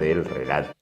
del relato.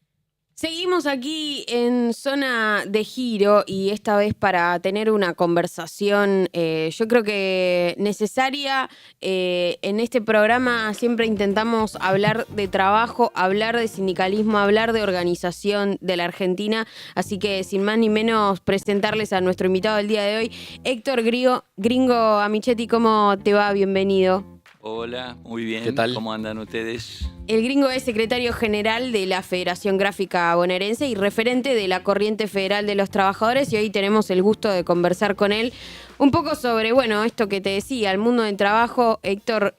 Seguimos aquí en Zona de Giro y esta vez para tener una conversación, yo creo que necesaria. En este programa siempre intentamos hablar de trabajo, hablar de sindicalismo, hablar de organización de la Argentina. Así que sin más ni menos presentarles a nuestro invitado del día de hoy, Héctor Gringo Amichetti. ¿Cómo te va? Bienvenido. Hola, muy bien. ¿Qué tal? ¿Cómo andan ustedes? El Gringo es secretario general de la Federación Gráfica Bonaerense y referente de la Corriente Federal de los Trabajadores, y hoy tenemos el gusto de conversar con él un poco sobre, bueno, esto que te decía, el mundo del trabajo. Héctor,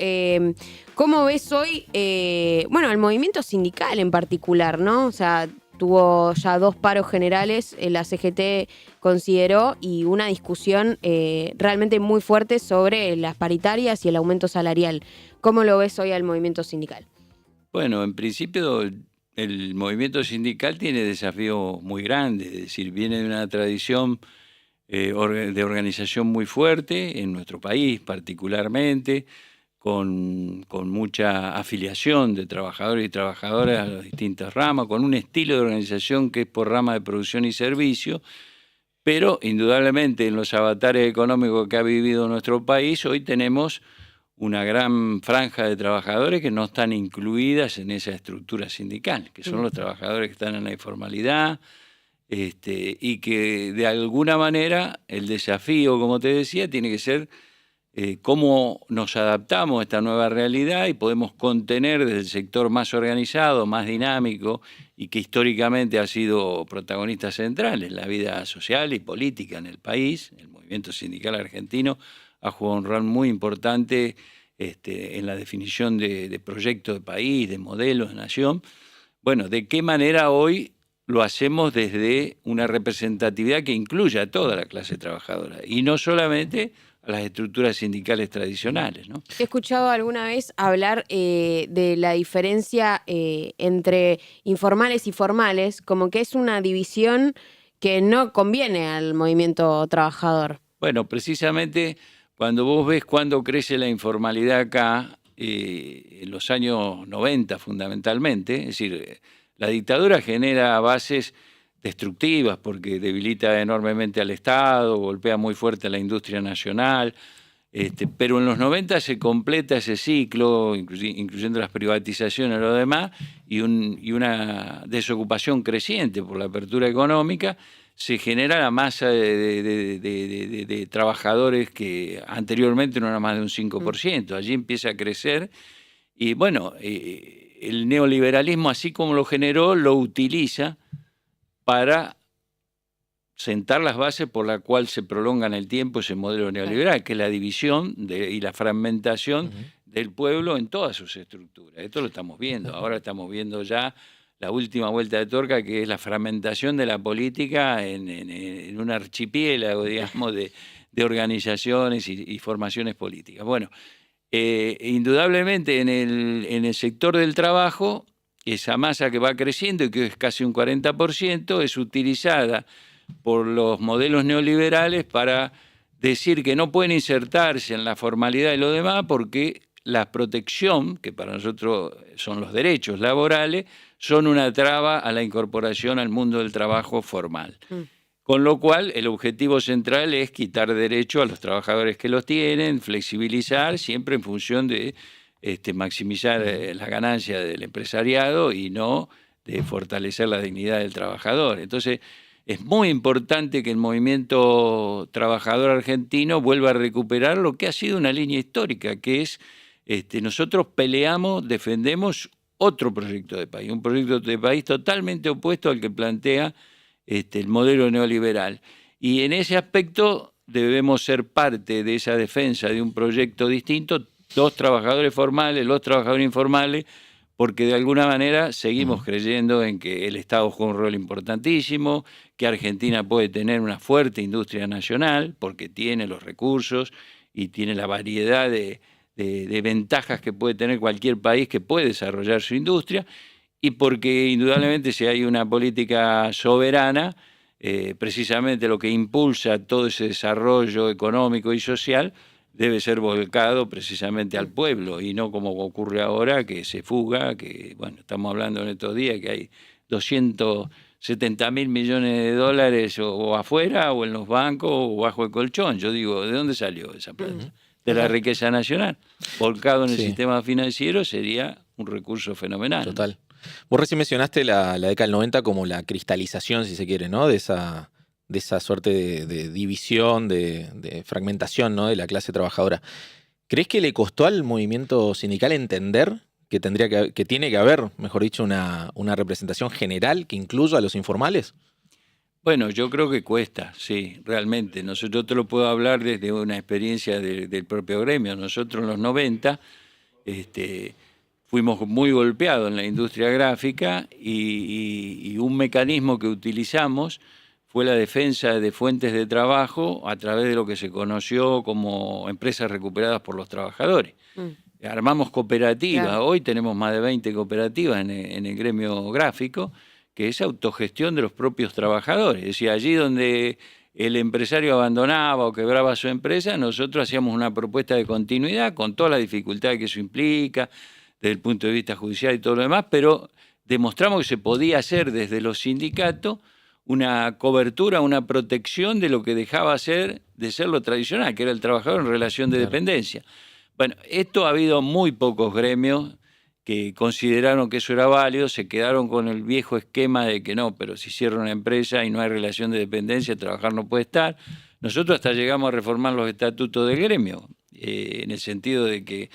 ¿cómo ves hoy, el movimiento sindical en particular, ¿no? O sea, tuvo ya 2 paros generales, la CGT consideró, y una discusión realmente muy fuerte sobre las paritarias y el aumento salarial. ¿Cómo lo ves hoy al movimiento sindical? Bueno, en principio el movimiento sindical tiene desafíos muy grandes, es decir, viene de una tradición de organización muy fuerte en nuestro país particularmente, con mucha afiliación de trabajadores y trabajadoras a las distintas ramas, con un estilo de organización que es por rama de producción y servicio, pero indudablemente en los avatares económicos que ha vivido nuestro país, hoy tenemos una gran franja de trabajadores que no están incluidas en esa estructura sindical, que son los trabajadores que están en la informalidad, y que de alguna manera el desafío, como te decía, tiene que ser cómo nos adaptamos a esta nueva realidad y podemos contener desde el sector más organizado, más dinámico y que históricamente ha sido protagonista central en la vida social y política en el país. El movimiento sindical argentino ha jugado un rol muy importante en la definición de proyectos de país, de modelos de nación. Bueno, ¿de qué manera hoy lo hacemos desde una representatividad que incluya a toda la clase trabajadora y no solamente a las estructuras sindicales tradicionales, ¿no? He escuchado alguna vez hablar de la diferencia entre informales y formales, como que es una división que no conviene al movimiento trabajador. Bueno, precisamente cuando vos ves cuándo crece la informalidad acá, en los años 90 fundamentalmente, es decir, la dictadura genera bases destructivas porque debilita enormemente al Estado, golpea muy fuerte a la industria nacional, pero en los 90 se completa ese ciclo, incluyendo las privatizaciones y lo demás, y una desocupación creciente por la apertura económica. Se genera la masa de trabajadores que anteriormente no era más de un 5%. Allí empieza a crecer y bueno, el neoliberalismo, así como lo generó, lo utiliza para sentar las bases por la cual se prolonga en el tiempo ese modelo neoliberal, que es la división y la fragmentación del pueblo en todas sus estructuras. Esto lo estamos viendo. Ahora estamos viendo ya la última vuelta de tuerca, que es la fragmentación de la política en un archipiélago, digamos, de organizaciones y formaciones políticas. Bueno, indudablemente en el sector del trabajo, esa masa que va creciendo y que es casi un 40%, es utilizada por los modelos neoliberales para decir que no pueden insertarse en la formalidad y lo demás porque la protección, que para nosotros son los derechos laborales, son una traba a la incorporación al mundo del trabajo formal. Con lo cual, el objetivo central es quitar derecho a los trabajadores que los tienen, flexibilizar, siempre en función de maximizar la ganancia del empresariado y no de fortalecer la dignidad del trabajador. Entonces, es muy importante que el movimiento trabajador argentino vuelva a recuperar lo que ha sido una línea histórica, que es nosotros peleamos, defendemos otro proyecto de país, un proyecto de país totalmente opuesto al que plantea el modelo neoliberal. Y en ese aspecto debemos ser parte de esa defensa de un proyecto distinto, los trabajadores formales, los trabajadores informales, porque de alguna manera seguimos creyendo en que el Estado juega un rol importantísimo, que Argentina puede tener una fuerte industria nacional, porque tiene los recursos y tiene la variedad de ventajas que puede tener cualquier país que puede desarrollar su industria, y porque indudablemente si hay una política soberana, precisamente lo que impulsa todo ese desarrollo económico y social debe ser volcado precisamente al pueblo y no como ocurre ahora, que se fuga, que bueno, estamos hablando en estos días que hay 270.000 millones de dólares o afuera o en los bancos o bajo el colchón. Yo digo, ¿de dónde salió esa plata? De la riqueza nacional. Volcado en el sistema financiero sería un recurso fenomenal. Total. Vos recién mencionaste la década del 90 como la cristalización, si se quiere, ¿no? De esa suerte de división, de fragmentación, ¿no? De la clase trabajadora. ¿Crees que le costó al movimiento sindical entender que tiene que haber, mejor dicho, una representación general que incluya a los informales? Bueno, yo creo que cuesta, sí, realmente. Yo te lo puedo hablar desde una experiencia del propio gremio. Nosotros en los 90 fuimos muy golpeados en la industria gráfica y un mecanismo que utilizamos fue la defensa de fuentes de trabajo a través de lo que se conoció como empresas recuperadas por los trabajadores. Armamos cooperativas, claro. Hoy tenemos más de 20 cooperativas en el gremio gráfico, que es autogestión de los propios trabajadores. Es decir, allí donde el empresario abandonaba o quebraba su empresa, nosotros hacíamos una propuesta de continuidad con todas las dificultades que eso implica, desde el punto de vista judicial y todo lo demás, pero demostramos que se podía hacer desde los sindicatos una cobertura, una protección de lo que dejaba de ser lo tradicional, que era el trabajador en relación de dependencia. Bueno, esto ha habido muy pocos gremios que consideraron que eso era válido, se quedaron con el viejo esquema de que no, pero si cierra una empresa y no hay relación de dependencia, el trabajador no puede estar. Nosotros hasta llegamos a reformar los estatutos del gremio, en el sentido de que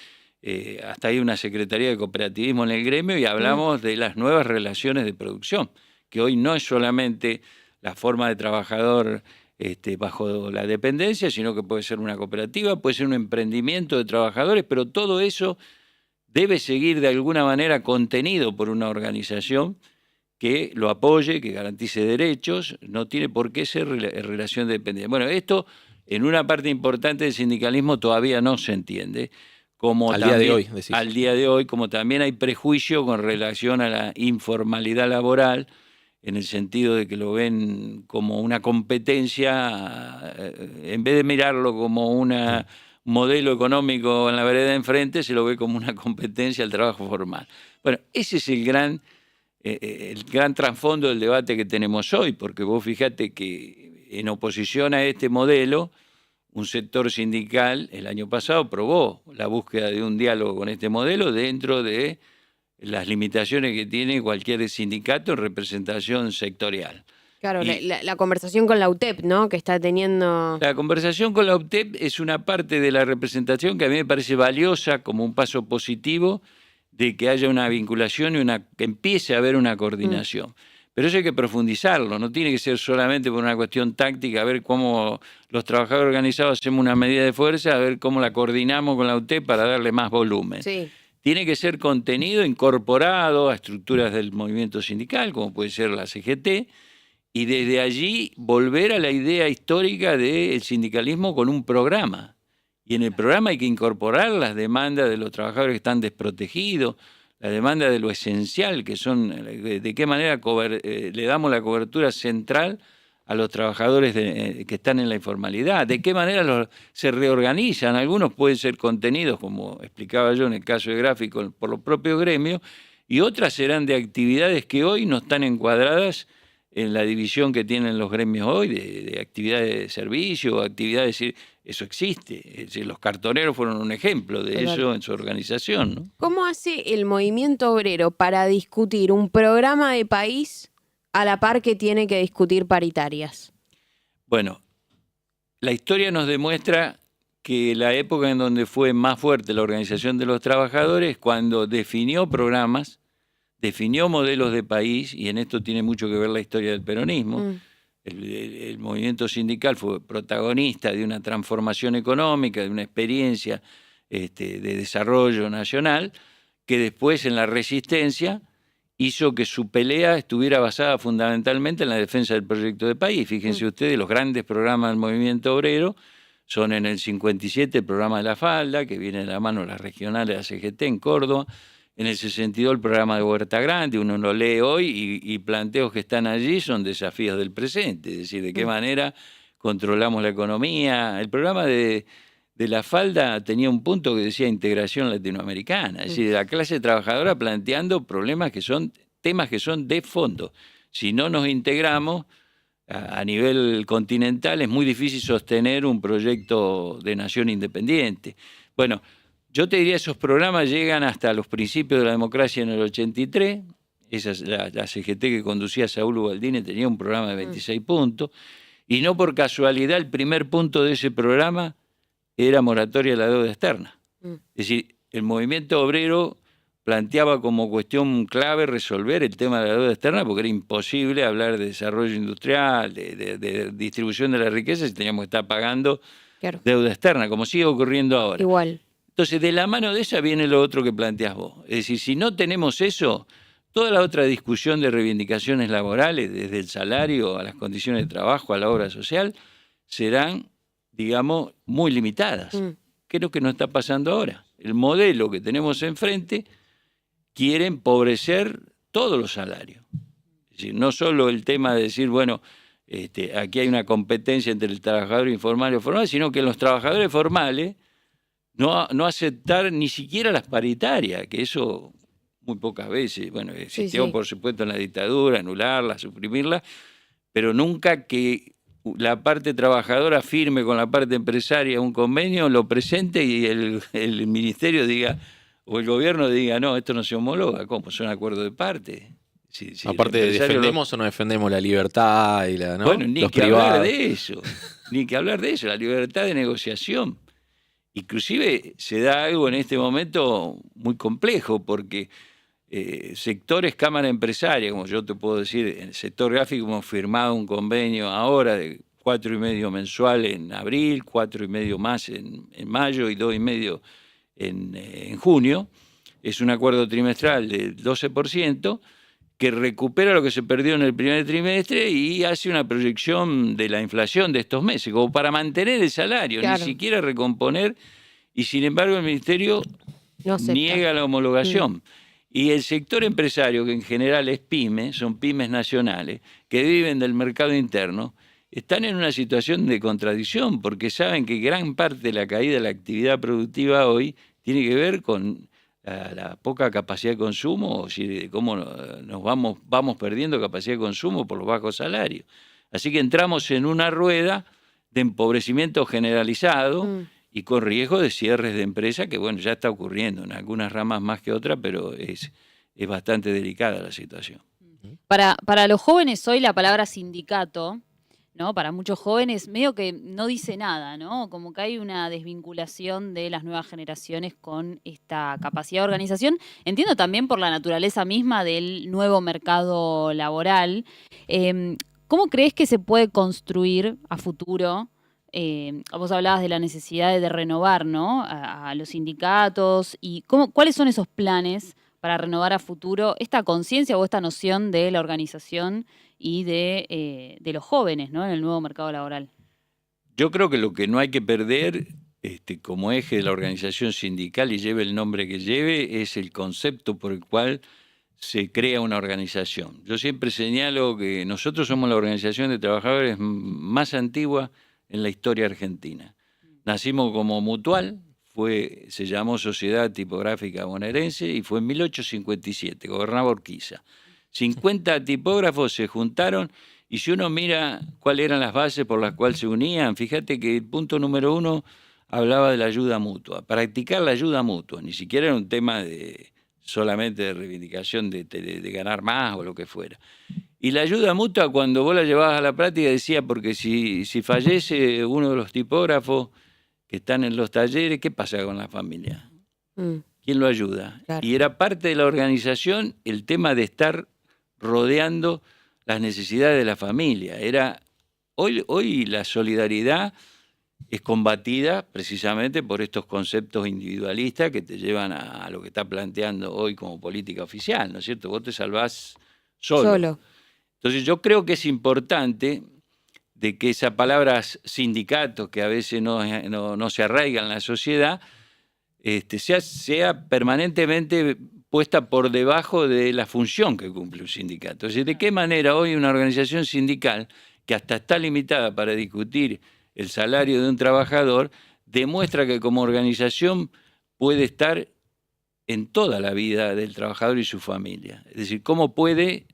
hasta hay una secretaría de cooperativismo en el gremio y hablamos de las nuevas relaciones de producción, que hoy no es solamente la forma de trabajador bajo la dependencia, sino que puede ser una cooperativa, puede ser un emprendimiento de trabajadores, pero todo eso debe seguir de alguna manera contenido por una organización que lo apoye, que garantice derechos, no tiene por qué ser relación de dependencia. Bueno, esto en una parte importante del sindicalismo todavía no se entiende. Como al día de hoy, decís. Al día de hoy, como también hay prejuicio con relación a la informalidad laboral, en el sentido de que lo ven como una competencia, en vez de mirarlo como un modelo económico en la vereda de enfrente, se lo ve como una competencia al trabajo formal. Bueno, ese es el gran trasfondo del debate que tenemos hoy, porque vos fíjate que en oposición a este modelo, un sector sindical el año pasado probó la búsqueda de un diálogo con este modelo dentro de las limitaciones que tiene cualquier sindicato en representación sectorial. Claro, la conversación con la UTEP, ¿no? Que está teniendo... La conversación con la UTEP es una parte de la representación que a mí me parece valiosa como un paso positivo de que haya una vinculación y que empiece a haber una coordinación. Pero eso hay que profundizarlo, no tiene que ser solamente por una cuestión táctica, a ver cómo los trabajadores organizados hacemos una medida de fuerza, a ver cómo la coordinamos con la UTEP para darle más volumen. Sí. Tiene que ser contenido incorporado a estructuras del movimiento sindical, como puede ser la CGT, y desde allí volver a la idea histórica del sindicalismo con un programa. Y en el programa hay que incorporar las demandas de los trabajadores que están desprotegidos, la demanda de lo esencial, que son de qué manera le damos la cobertura central a los trabajadores que están en la informalidad, de qué manera se reorganizan. Algunos pueden ser contenidos, como explicaba yo en el caso de gráfico, por los propios gremios, y otras serán de actividades que hoy no están encuadradas en la división que tienen los gremios hoy, de actividades de servicio, actividades, eso existe. Es decir, los cartoneros fueron un ejemplo de eso en su organización, ¿no? ¿Cómo hace el movimiento obrero para discutir un programa de país a la par que tiene que discutir paritarias? Bueno, la historia nos demuestra que la época en donde fue más fuerte la organización de los trabajadores, cuando definió programas, definió modelos de país, y en esto tiene mucho que ver la historia del peronismo. El movimiento sindical fue protagonista de una transformación económica, de una experiencia de desarrollo nacional, que después en la resistencia hizo que su pelea estuviera basada fundamentalmente en la defensa del proyecto de país. Fíjense ustedes, los grandes programas del movimiento obrero son en el 57 el programa de la falda, que viene de la mano de las regionales de la CGT en Córdoba, en el 62 el programa de Huerta Grande, uno lo lee hoy y planteos que están allí son desafíos del presente, es decir, de qué manera controlamos la economía. El programa de de la falda tenía un punto que decía integración latinoamericana, es decir, la clase trabajadora planteando temas que son de fondo. Si no nos integramos a nivel continental es muy difícil sostener un proyecto de nación independiente. Bueno, yo te diría, esos programas llegan hasta los principios de la democracia en el 83, la CGT que conducía Saúl Ubaldini tenía un programa de 26 puntos, y no por casualidad el primer punto de ese programa era moratoria de la deuda externa. Es decir, el movimiento obrero planteaba como cuestión clave resolver el tema de la deuda externa porque era imposible hablar de desarrollo industrial, de distribución de la riqueza si teníamos que estar pagando deuda externa, como sigue ocurriendo ahora. Igual. Entonces, de la mano de esa viene lo otro que planteas vos. Es decir, si no tenemos eso, toda la otra discusión de reivindicaciones laborales, desde el salario a las condiciones de trabajo, a la obra social, serán, digamos, muy limitadas. ¿Qué es lo que nos está pasando ahora? El modelo que tenemos enfrente quiere empobrecer todos los salarios. Es decir, no solo el tema de decir, bueno, aquí hay una competencia entre el trabajador informal y el formal, sino que los trabajadores formales no aceptar ni siquiera las paritarias, que eso muy pocas veces, bueno, existió por supuesto en la dictadura, anularla, suprimirla, pero nunca que la parte trabajadora firme con la parte empresaria un convenio, lo presente y el ministerio diga, o el gobierno diga, no, esto no se homologa. ¿Cómo? Son acuerdos de parte. Si aparte, ¿defendemos o no defendemos la libertad y la, ¿no? Bueno, ni los que privados? Hablar de eso, ni que hablar de eso, la libertad de negociación. Inclusive se da algo en este momento muy complejo, porque sectores, cámara empresaria, como yo te puedo decir, en el sector gráfico hemos firmado un convenio ahora de 4,5 mensual en abril, 4,5 más en mayo y 2,5 en junio. Es un acuerdo trimestral del 12% que recupera lo que se perdió en el primer trimestre y hace una proyección de la inflación de estos meses, como para mantener el salario, ni siquiera recomponer, y sin embargo el Ministerio niega la homologación. Y el sector empresario, que en general es pyme, son pymes nacionales, que viven del mercado interno, están en una situación de contradicción, porque saben que gran parte de la caída de la actividad productiva hoy tiene que ver con la poca capacidad de consumo, o si, cómo nos vamos perdiendo capacidad de consumo por los bajos salarios. Así que entramos en una rueda de empobrecimiento generalizado y con riesgo de cierres de empresas, que bueno, ya está ocurriendo en algunas ramas más que otras, pero es bastante delicada la situación. Para los jóvenes hoy la palabra sindicato, ¿no? Para muchos jóvenes medio que no dice nada, ¿no? Como que hay una desvinculación de las nuevas generaciones con esta capacidad de organización. Entiendo también por la naturaleza misma del nuevo mercado laboral. ¿Cómo crees que se puede construir a futuro? Vos hablabas de la necesidad de renovar, ¿no? a los sindicatos y ¿cuáles son esos planes para renovar a futuro esta conciencia o esta noción de la organización y de los jóvenes, ¿no? En el nuevo mercado laboral? Yo creo que lo que no hay que perder como eje de la organización sindical, y lleve el nombre que lleve, es el concepto por el cual se crea una organización. Yo siempre señalo que nosotros somos la organización de trabajadores más antigua en la historia argentina. Nacimos como Mutual, se llamó Sociedad Tipográfica Bonaerense y fue en 1857, gobernaba Urquiza. 50 tipógrafos se juntaron y si uno mira cuáles eran las bases por las cuales se unían, fíjate que el punto número 1 hablaba de la ayuda mutua, practicar la ayuda mutua, ni siquiera era un tema solamente de reivindicación de ganar más o lo que fuera. Y la ayuda mutua, cuando vos la llevabas a la práctica, decía, porque si fallece uno de los tipógrafos que están en los talleres, ¿qué pasa con la familia? ¿Quién lo ayuda? Claro. Y era parte de la organización el tema de estar rodeando las necesidades de la familia. Hoy la solidaridad es combatida precisamente por estos conceptos individualistas que te llevan a lo que está planteando hoy como política oficial, ¿no es cierto? Vos te salvás solo. Entonces yo creo que es importante de que esa palabra sindicato, que a veces no se arraiga en la sociedad, sea permanentemente puesta por debajo de la función que cumple un sindicato. Es decir, ¿de qué manera hoy una organización sindical, que hasta está limitada para discutir el salario de un trabajador, demuestra que como organización puede estar en toda la vida del trabajador y su familia. Es decir, ¿cómo puede?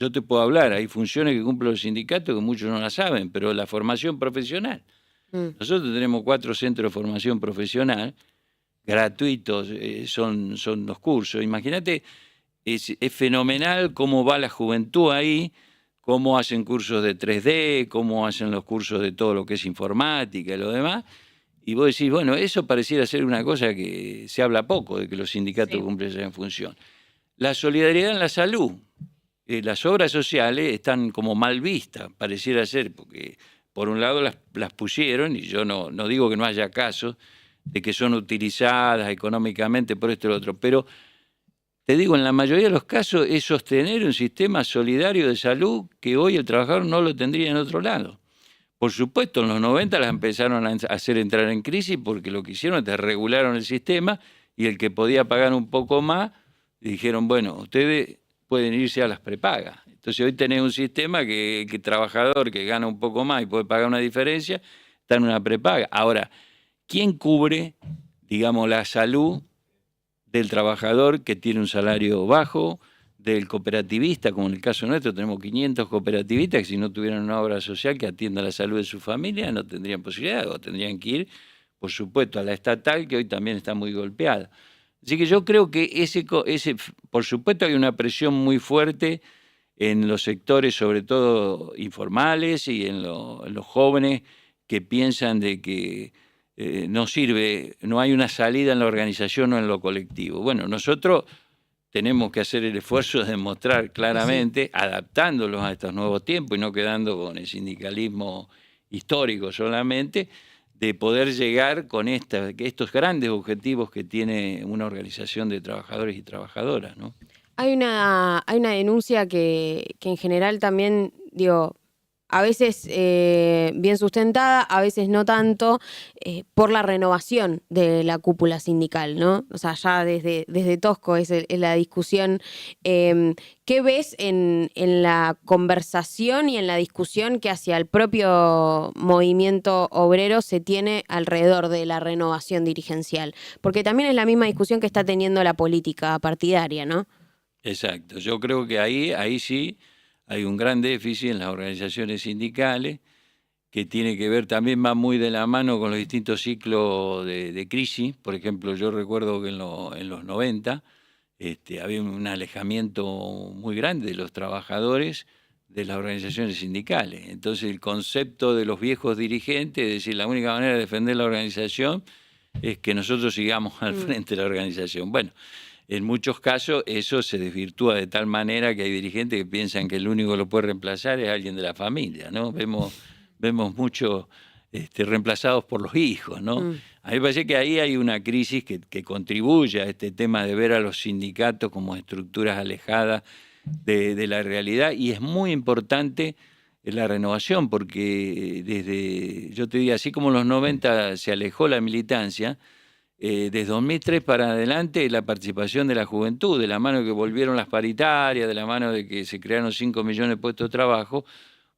Yo te puedo hablar, hay funciones que cumplen los sindicatos que muchos no la saben, pero la formación profesional. Nosotros tenemos 4 centros de formación profesional gratuitos, son los cursos. Imagínate, es fenomenal cómo va la juventud ahí, cómo hacen cursos de 3D, cómo hacen los cursos de todo lo que es informática y lo demás. Y vos decís, bueno, eso pareciera ser una cosa que se habla poco, de que los sindicatos cumplen esa función. La solidaridad en la salud. Las obras sociales están como mal vistas, pareciera ser, porque por un lado las pusieron, y yo no digo que no haya casos de que son utilizadas económicamente por esto y lo otro, pero te digo, en la mayoría de los casos es sostener un sistema solidario de salud que hoy el trabajador no lo tendría en otro lado. Por supuesto, en los 90 las empezaron a hacer entrar en crisis porque lo que hicieron es desregularon el sistema y el que podía pagar un poco más, dijeron, bueno, ustedes pueden irse a las prepagas. Entonces hoy tenés un sistema que el trabajador que gana un poco más y puede pagar una diferencia, está en una prepaga. Ahora, ¿quién cubre, digamos, la salud del trabajador que tiene un salario bajo, del cooperativista, como en el caso nuestro, tenemos 500 cooperativistas que si no tuvieran una obra social que atienda la salud de su familia, no tendrían posibilidad, o tendrían que ir, por supuesto, a la estatal, que hoy también está muy golpeada. Así que yo creo que ese por supuesto hay una presión muy fuerte en los sectores, sobre todo informales, y en los jóvenes que piensan de que no sirve, no hay una salida en la organización o en lo colectivo. Bueno, nosotros tenemos que hacer el esfuerzo de demostrar claramente, adaptándolos a estos nuevos tiempos y no quedando con el sindicalismo histórico solamente, de poder llegar con estos grandes objetivos que tiene una organización de trabajadores y trabajadoras, ¿no? Hay una denuncia que en general también, digo, a veces bien sustentada, a veces no tanto, por la renovación de la cúpula sindical, ¿no? O sea, ya desde Tosco es la discusión. ¿Qué ves en la conversación y en la discusión que hacia el propio movimiento obrero se tiene alrededor de la renovación dirigencial? Porque también es la misma discusión que está teniendo la política partidaria, ¿no? Exacto. Yo creo que ahí sí hay un gran déficit en las organizaciones sindicales, que tiene que ver también, va muy de la mano con los distintos ciclos de crisis. Por ejemplo, yo recuerdo que en los 90 había un alejamiento muy grande de los trabajadores de las organizaciones sindicales. Entonces el concepto de los viejos dirigentes, es decir, la única manera de defender la organización es que nosotros sigamos al frente de la organización. Bueno, en muchos casos eso se desvirtúa de tal manera que hay dirigentes que piensan que el único que lo puede reemplazar es alguien de la familia, ¿no? Vemos muchos reemplazados por los hijos, ¿no? A mí me parece que ahí hay una crisis que contribuye a este tema de ver a los sindicatos como estructuras alejadas de la realidad, y es muy importante la renovación, porque yo te digo, así como en los 90 se alejó la militancia, desde 2003 para adelante la participación de la juventud, de la mano que volvieron las paritarias, de la mano de que se crearon 5 millones de puestos de trabajo,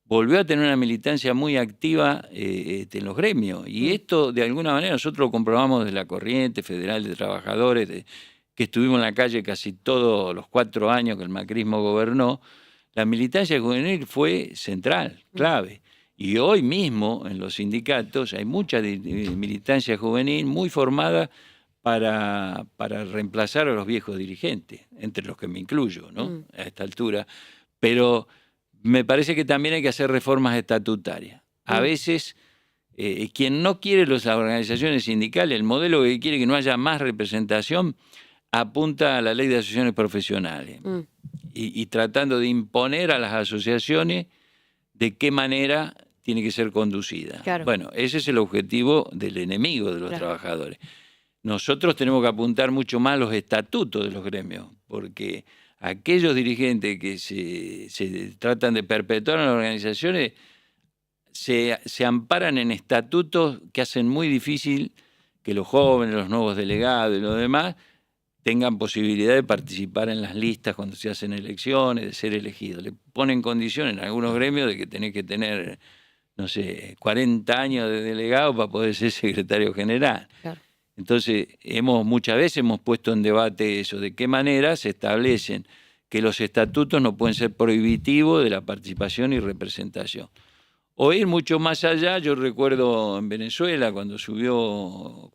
volvió a tener una militancia muy activa en los gremios. Y esto, de alguna manera, nosotros lo comprobamos desde la Corriente Federal de Trabajadores, que estuvimos en la calle casi todos los 4 años que el macrismo gobernó. La militancia juvenil fue central, clave. Y hoy mismo en los sindicatos hay mucha militancia juvenil muy formada para reemplazar a los viejos dirigentes, entre los que me incluyo, ¿no? A esta altura. Pero me parece que también hay que hacer reformas estatutarias. A veces, quien no quiere las organizaciones sindicales, el modelo que quiere que no haya más representación, apunta a la ley de asociaciones profesionales y tratando de imponer a las asociaciones de qué manera tiene que ser conducida. Claro. Bueno, ese es el objetivo del enemigo de los trabajadores. Nosotros tenemos que apuntar mucho más a los estatutos de los gremios, porque aquellos dirigentes que se tratan de perpetuar en las organizaciones se amparan en estatutos que hacen muy difícil que los jóvenes, los nuevos delegados y los demás tengan posibilidad de participar en las listas cuando se hacen elecciones, de ser elegidos. Le ponen condiciones en algunos gremios de que tenés que tener no sé, 40 años de delegado para poder ser secretario general. Claro. Entonces, muchas veces hemos puesto en debate eso, de qué manera se establecen que los estatutos no pueden ser prohibitivos de la participación y representación. O ir mucho más allá, yo recuerdo en Venezuela, cuando asumió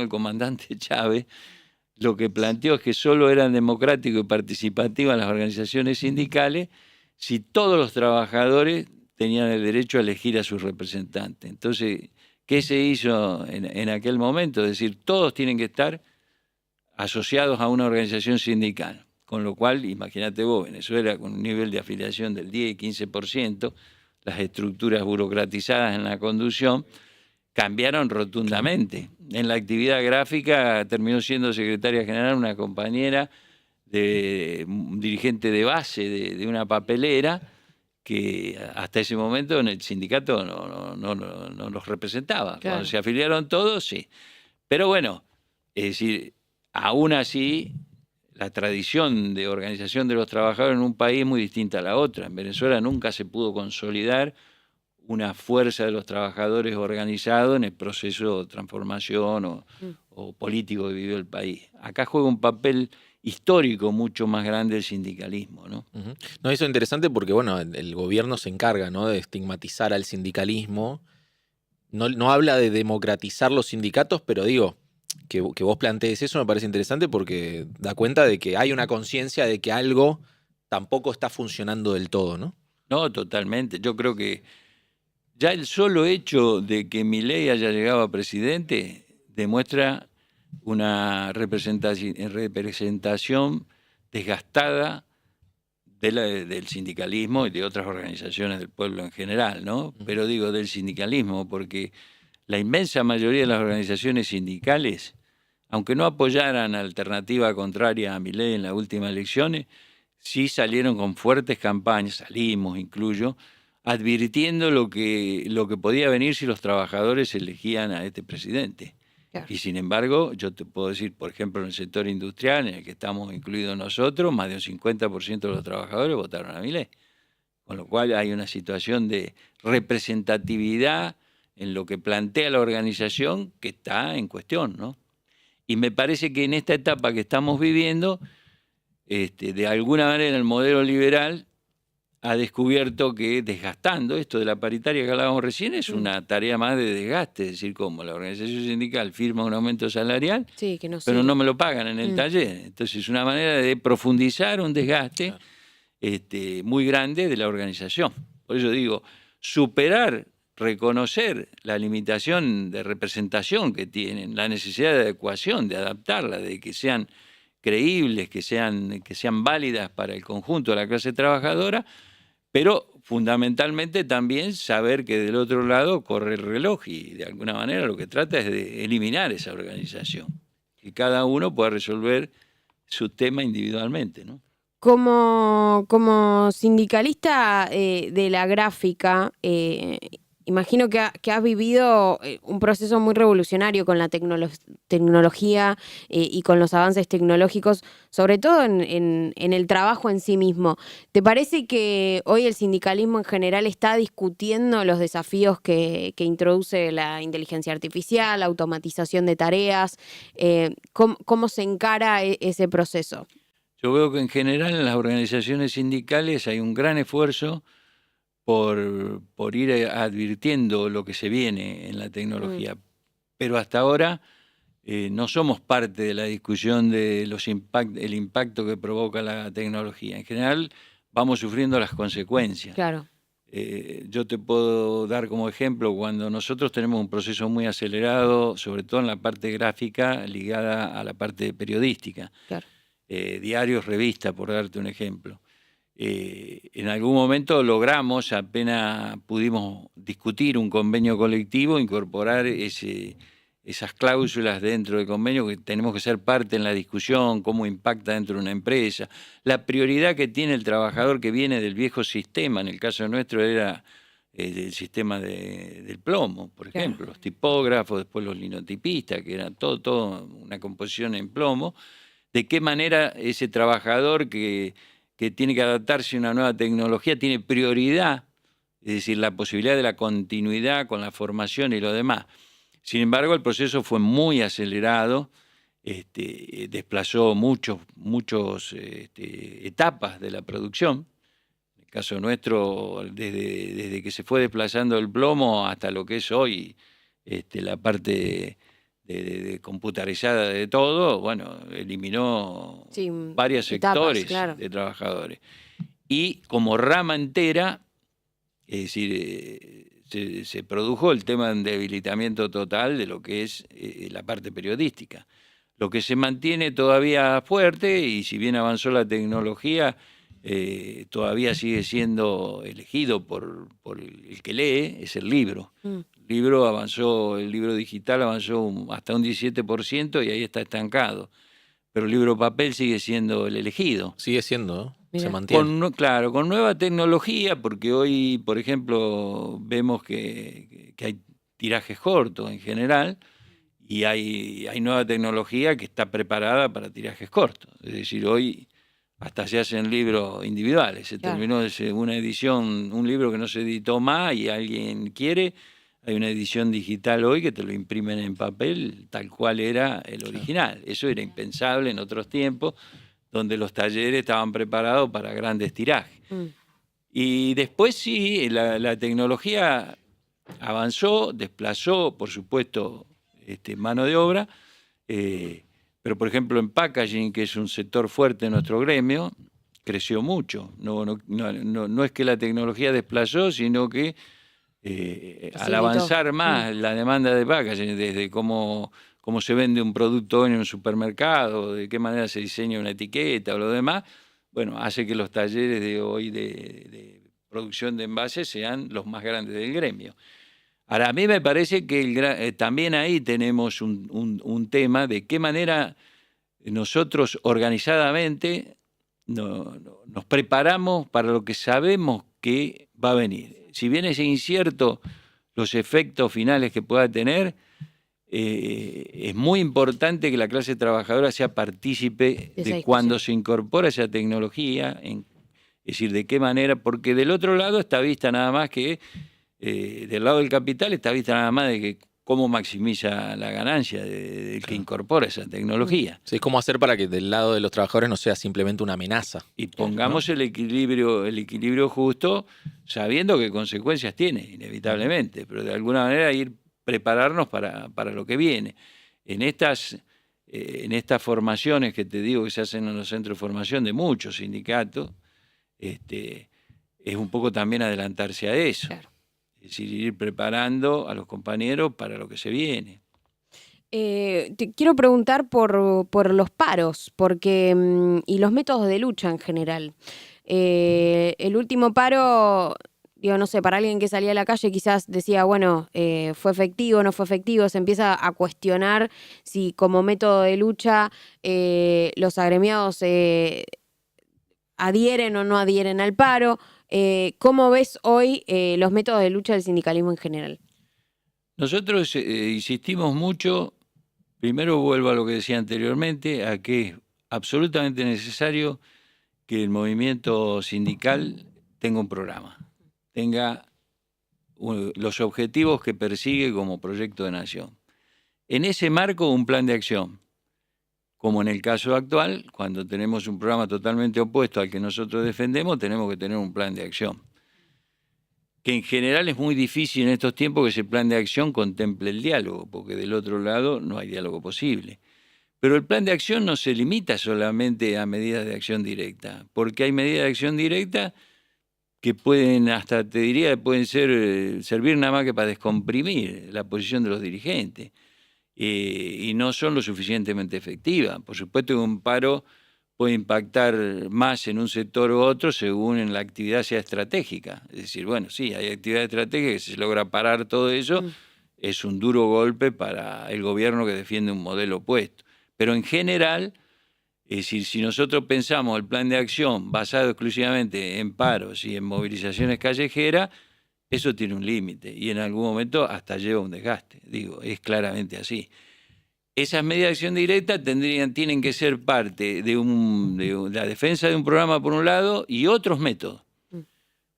el comandante Chávez, lo que planteó es que solo eran democráticas y participativas las organizaciones sindicales si todos los trabajadores tenían el derecho a elegir a sus representantes. Entonces, ¿qué se hizo en aquel momento? Es decir, todos tienen que estar asociados a una organización sindical. Con lo cual, imagínate vos, Venezuela con un nivel de afiliación del 10 y 15%, las estructuras burocratizadas en la conducción cambiaron rotundamente. En la actividad gráfica terminó siendo secretaria general una compañera dirigente de base de una papelera que hasta ese momento en el sindicato no los representaba. Claro. Cuando se afiliaron todos, sí. Pero bueno, es decir, aún así, la tradición de organización de los trabajadores en un país es muy distinta a la otra. En Venezuela nunca se pudo consolidar una fuerza de los trabajadores organizados en el proceso de transformación o político que vivió el país. Acá juega un papel histórico mucho más grande el sindicalismo, ¿no? Ujú. No, eso es interesante porque, bueno, el gobierno se encarga, ¿no?, de estigmatizar al sindicalismo. No habla de democratizar los sindicatos, pero digo, que vos plantees eso me parece interesante porque da cuenta de que hay una conciencia de que algo tampoco está funcionando del todo, ¿no? No, totalmente. Yo creo que ya el solo hecho de que Milei haya llegado a presidente demuestra una representación desgastada del sindicalismo y de otras organizaciones del pueblo en general, ¿no? Pero digo del sindicalismo porque la inmensa mayoría de las organizaciones sindicales, aunque no apoyaran alternativa contraria a Milei en las últimas elecciones, sí salieron con fuertes campañas, salimos incluyo, advirtiendo lo que podía venir si los trabajadores elegían a este presidente. Claro. Y sin embargo, yo te puedo decir, por ejemplo, en el sector industrial, en el que estamos incluidos nosotros, más de un 50% de los trabajadores votaron a Milei. Con lo cual hay una situación de representatividad en lo que plantea la organización que está en cuestión, ¿no? Y me parece que en esta etapa que estamos viviendo, de alguna manera el modelo liberal ha descubierto que desgastando esto de la paritaria que hablábamos recién es una tarea más de desgaste, es decir, como la organización sindical firma un aumento salarial, Sí, que no pero sirve. no me lo pagan en el taller. Entonces es una manera de profundizar un desgaste muy grande de la organización. Por eso digo, superar, reconocer la limitación de representación que tienen, la necesidad de adecuación, de adaptarla, de que sean creíbles, que sean válidas para el conjunto de la clase trabajadora, pero fundamentalmente también saber que del otro lado corre el reloj y de alguna manera lo que trata es de eliminar esa organización, que cada uno pueda resolver su tema individualmente, ¿no? Como sindicalista de la gráfica, imagino que has vivido un proceso muy revolucionario con la tecnología y con los avances tecnológicos, sobre todo en el trabajo en sí mismo. ¿Te parece que hoy el sindicalismo en general está discutiendo los desafíos que introduce la inteligencia artificial, la automatización de tareas? ¿Cómo se encara ese proceso? Yo veo que en general en las organizaciones sindicales hay un gran esfuerzo por ir advirtiendo lo que se viene en la tecnología. Pero hasta ahora no somos parte de la discusión de el impacto que provoca la tecnología. En general vamos sufriendo las consecuencias. Claro. Yo te puedo dar como ejemplo cuando nosotros tenemos un proceso muy acelerado, sobre todo en la parte gráfica ligada a la parte periodística. Claro. Diarios, revistas, por darte un ejemplo. En algún momento logramos, apenas pudimos discutir un convenio colectivo, incorporar esas cláusulas dentro del convenio, que tenemos que ser parte en la discusión, cómo impacta dentro de una empresa, la prioridad que tiene el trabajador que viene del viejo sistema, en el caso nuestro era del sistema del plomo, por ejemplo, los tipógrafos, después los linotipistas, que era todo una composición en plomo. De qué manera ese trabajador que tiene que adaptarse a una nueva tecnología tiene prioridad es decir, la posibilidad de la continuidad con la formación y lo demás. Sin embargo, el proceso fue muy acelerado, desplazó muchas etapas de la producción. En el caso nuestro, desde que se fue desplazando el plomo hasta lo que es hoy la parte de computarizada de todo, bueno, eliminó Sí, varios etapas, sectores claro. de trabajadores. Y como rama entera, es decir, se produjo el tema de debilitamiento total de lo que es la parte periodística. Lo que se mantiene todavía fuerte, y si bien avanzó la tecnología, todavía sigue siendo elegido por el que lee, es el libro. Mm. El libro digital avanzó hasta un 17% y ahí está estancado. Pero el libro papel sigue siendo el elegido. Sigue siendo, ¿no? Se Mirá. mantiene. Claro, con nueva tecnología, porque hoy, por ejemplo, vemos que hay tirajes cortos en general y hay nueva tecnología que está preparada para tirajes cortos. Es decir, hoy hasta se hacen libros individuales. Se Claro. terminó una edición, un libro que no se editó más y alguien quiere. Hay una edición digital hoy que te lo imprimen en papel tal cual era el original. Eso era impensable en otros tiempos, donde los talleres estaban preparados para grandes tirajes. Mm. Y después sí, la tecnología avanzó, desplazó, por supuesto, mano de obra, pero por ejemplo en packaging, que es un sector fuerte en nuestro gremio, creció mucho. No es que la tecnología desplazó, sino que al Facilitó. avanzar más la demanda de packaging, desde cómo se vende un producto en un supermercado, de qué manera se diseña una etiqueta o lo demás, bueno, hace que los talleres de hoy de producción de envases sean los más grandes del gremio. Ahora, a mí me parece que también ahí tenemos un tema de qué manera nosotros organizadamente nos preparamos para lo que sabemos que va a venir. Si bien es incierto los efectos finales que pueda tener, es muy importante que la clase trabajadora sea partícipe Esa de cuando discusión. se incorpora esa tecnología, es decir, de qué manera, porque del otro lado está vista nada más que, del lado del capital está vista nada más de que cómo maximiza la ganancia del que incorpora esa tecnología. Sí, es cómo hacer para que del lado de los trabajadores no sea simplemente una amenaza. Y pongamos el equilibrio justo, sabiendo qué consecuencias tiene, inevitablemente, pero de alguna manera prepararnos para lo que viene. En estas formaciones que te digo que se hacen en los centros de formación de muchos sindicatos, es un poco también adelantarse a eso. Claro. Es decir, ir preparando a los compañeros para lo que se viene. Te quiero preguntar por los paros y los métodos de lucha en general. El último paro, digo, no sé, para alguien que salía a la calle quizás decía, bueno, fue efectivo, no fue efectivo, se empieza a cuestionar si como método de lucha los agremiados adhieren o no adhieren al paro. ¿Cómo ves hoy los métodos de lucha del sindicalismo en general? Nosotros insistimos mucho, primero vuelvo a lo que decía anteriormente, a que es absolutamente necesario que el movimiento sindical tenga un programa, tenga los objetivos que persigue como proyecto de nación. En ese marco, un plan de acción. Como en el caso actual, cuando tenemos un programa totalmente opuesto al que nosotros defendemos, tenemos que tener un plan de acción. Que en general es muy difícil en estos tiempos que ese plan de acción contemple el diálogo, porque del otro lado no hay diálogo posible. Pero el plan de acción no se limita solamente a medidas de acción directa, porque hay medidas de acción directa que pueden, hasta te diría, pueden servir nada más que para descomprimir la posición de los dirigentes. Y no son lo suficientemente efectivas. Por supuesto que un paro puede impactar más en un sector u otro según en la actividad sea estratégica. Es decir, bueno, sí, hay actividad estratégica que si se logra parar todo eso, es un duro golpe para el gobierno que defiende un modelo opuesto. Pero en general, es decir, si nosotros pensamos el plan de acción basado exclusivamente en paros y en movilizaciones callejeras, eso tiene un límite y en algún momento hasta lleva a un desgaste. Digo, es claramente así. Esas medidas de acción directa tienen que ser parte de la defensa de un programa por un lado y otros métodos.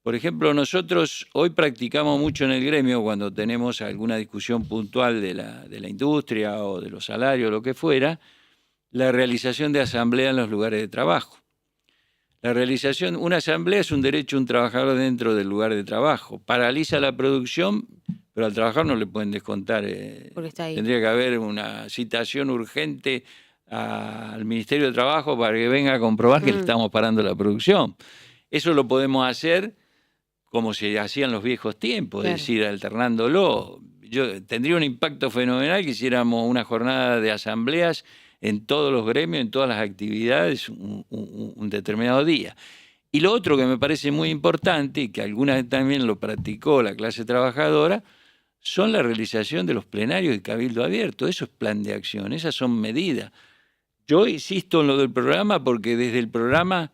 Por ejemplo, nosotros hoy practicamos mucho en el gremio cuando tenemos alguna discusión puntual de la industria o de los salarios, lo que fuera, la realización de asamblea en los lugares de trabajo. Una asamblea es un derecho de un trabajador dentro del lugar de trabajo. Paraliza la producción, pero al trabajador no le pueden descontar. Porque está ahí. Tendría que haber una citación urgente al Ministerio de Trabajo para que venga a comprobar que le estamos parando la producción. Eso lo podemos hacer como se hacían los viejos tiempos, Claro. es decir, alternándolo. Tendría un impacto fenomenal que hiciéramos una jornada de asambleas en todos los gremios, en todas las actividades, un determinado día. Y lo otro que me parece muy importante, y que alguna vez también lo practicó la clase trabajadora, son la realización de los plenarios de cabildo abierto. Eso es plan de acción, esas son medidas. Yo insisto en lo del programa porque desde el programa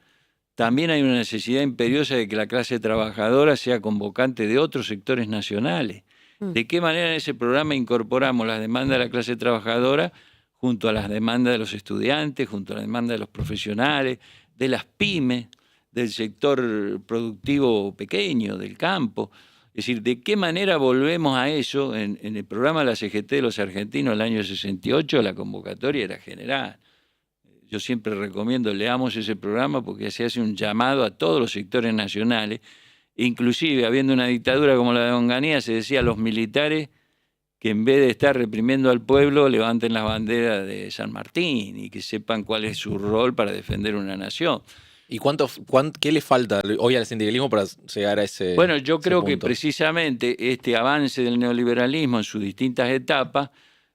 también hay una necesidad imperiosa de que la clase trabajadora sea convocante de otros sectores nacionales. ¿De qué manera en ese programa incorporamos las demandas de la clase trabajadora junto a las demandas de los estudiantes, junto a las demandas de los profesionales, de las pymes, del sector productivo pequeño, del campo? Es decir, ¿de qué manera volvemos a eso? En el programa de la CGT de los argentinos del año 68 la convocatoria era general. Yo siempre recomiendo, leamos ese programa porque se hace un llamado a todos los sectores nacionales. Inclusive, habiendo una dictadura como la de Onganía, se decía a los militares que en vez de estar reprimiendo al pueblo, levanten las banderas de San Martín y que sepan cuál es su rol para defender una nación. ¿Y qué le falta hoy al sindicalismo para llegar a ese Bueno, yo creo que punto? precisamente este avance del neoliberalismo en sus distintas etapas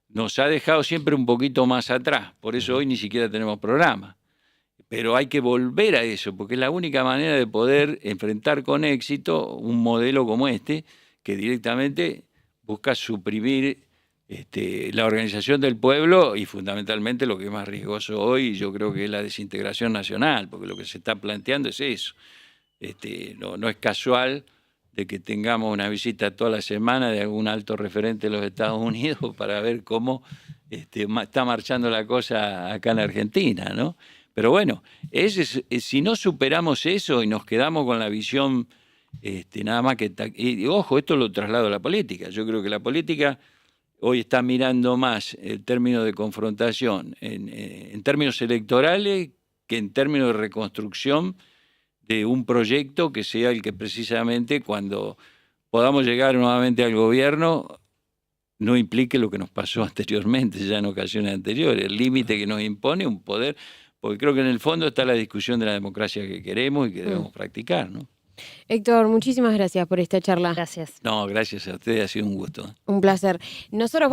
nos ha dejado siempre un poquito más atrás. Por eso hoy ni siquiera tenemos programa. Pero hay que volver a eso, porque es la única manera de poder enfrentar con éxito un modelo como este, que directamente busca suprimir la organización del pueblo y fundamentalmente lo que es más riesgoso hoy, yo creo que es la desintegración nacional, porque lo que se está planteando es eso. No es casual de que tengamos una visita toda la semana de algún alto referente de los Estados Unidos para ver cómo está marchando la cosa acá en Argentina, ¿no? Pero bueno, si no superamos eso y nos quedamos con la visión nada más que... Y ojo, esto lo traslado a la política. Yo creo que la política hoy está mirando más el término de confrontación en términos electorales que en términos de reconstrucción de un proyecto que sea el que precisamente cuando podamos llegar nuevamente al gobierno no implique lo que nos pasó anteriormente, ya en ocasiones anteriores, el límite que nos impone un poder, porque creo que en el fondo está la discusión de la democracia que queremos y que debemos practicar, ¿no? Héctor, muchísimas gracias por esta charla. Gracias. No, gracias a ustedes, ha sido un gusto. Un placer. Nosotros